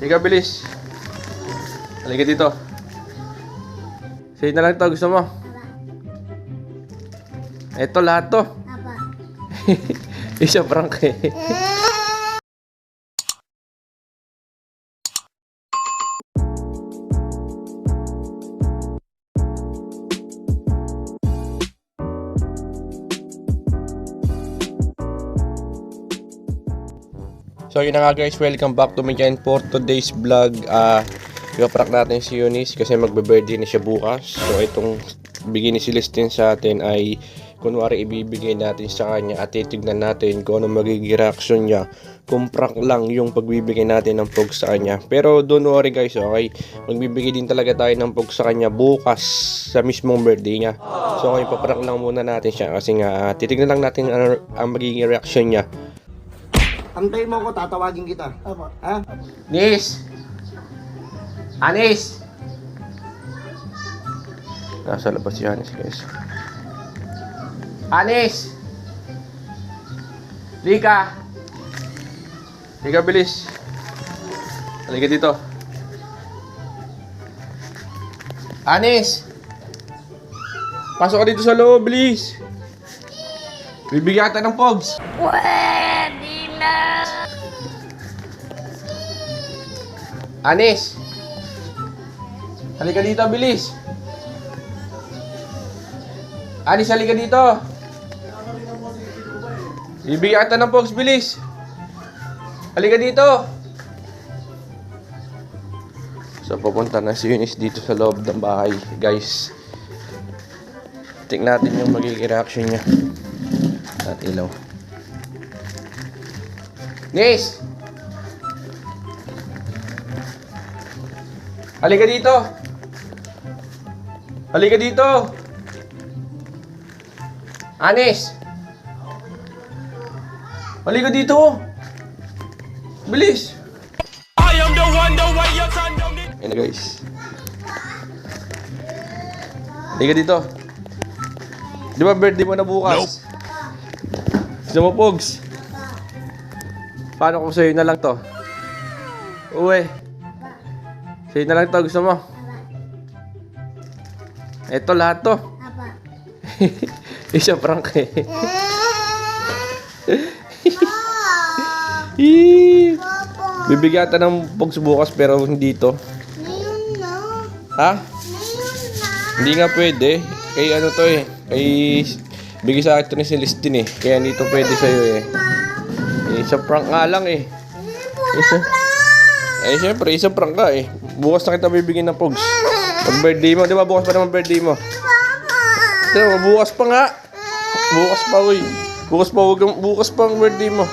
Ika, bilis. Halika dito. Sa'yo na lang to. Gusto mo? Ito, lahat to. Isa prank eh. So yun na nga guys, welcome back to my channel for today's vlog. Ipaprank natin si Eunice kasi magbe-birthday na siya bukas. So itong bigay ni Celestine sa atin ay kunwari ibibigay natin sa kanya at titignan natin kung ano magiging reaction niya kung prank lang yung pagbibigay natin ng pogs sa kanya. Pero don't worry guys, okay? Magbibigay din talaga tayo ng pogs sa kanya bukas sa mismong birthday niya. So ngayon paprank lang muna natin siya kasi nga titignan lang natin ano ang magiging reaction niya. Antay mo ko, tatawagin kita. Apo. Ha? Nis! Anis! Nasa labas si Anis guys. Anis! Lika! Lika, bilis. Halika dito. Anis! Pasok ka dito sa loob, bilis. Bibigyan kita ng pogs. Pwede na. Anis! Halika dito, bilis. Anis, halika dito. Bibigyan kita ng pogs, bilis. Halika dito. So, pupunta na si Eunice dito sa loob ng bahay, guys. Tingnan natin yung magiging reaction niya. At ilaw. Nis! Halika dito! Halika dito! Anis! Halika dito! Bilis! Ayan na guys. Halika dito. Di ba birthday mo na bukas? Gusto mo pogs? Paano kung sa'yo na lang to? Uwe. Sa'yo na lang to. Gusto mo? Ito lahat to. Isa prank eh. Bibigyan ka ng pogs bukas pero hindi to. Ngayon na. Ha? Ngayon na. Hindi nga pwede. Kay ano to eh. Kay bigay sa akin to ni Celestine eh. Kaya hindi to pwede sa'yo eh. Isa prank nga lang eh. Isa. Eh syempre, isa prank ka eh. Bukas na kita bibigyan ng pogs. Pag birthday mo, di ba bukas pa naman birthday mo? Di ba, bukas pa nga. Bukas pa uy. Bukas pa ang birthday mo.